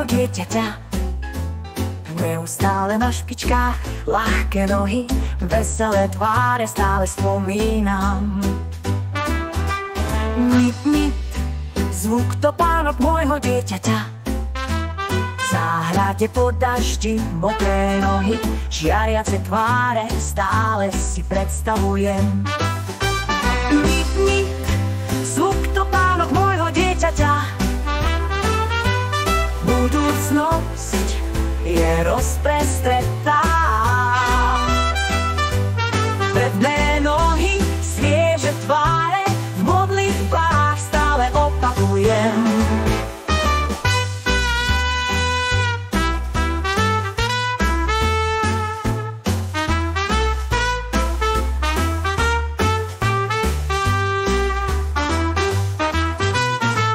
môjho dieťaťa. Neustále na špičkách, ľahké nohy, veselé tváre stále spomínam. Nit, nit, zvuk topánok môjho dieťaťa. V záhrade po daždi, mokré nohy, žiariace tváre stále si predstavujem. Nit, nit, zvuk topánok môjho dieťaťa. Budúcnosť je rozprestretá. Pevné nohy, svieže tváre, v modlitbách stále opakujem.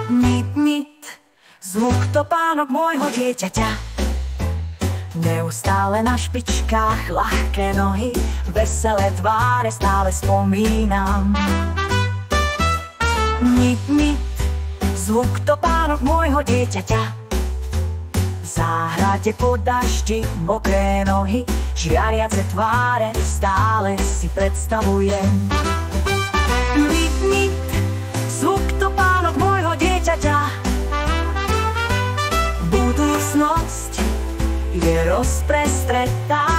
Nit, nit, zvuk topánok môjho dieťaťa. Neustále na špičkách, ľahké nohy, veselé tváre stále spomínam. Nit, nit, zvuk topánok môjho dieťaťa. V záhrade po daždi, mokré nohy, žiariace tváre stále si predstavujem. Nit, nit, zvuk topánok môjho dieťaťa. Budúcnosť je rozprestretá.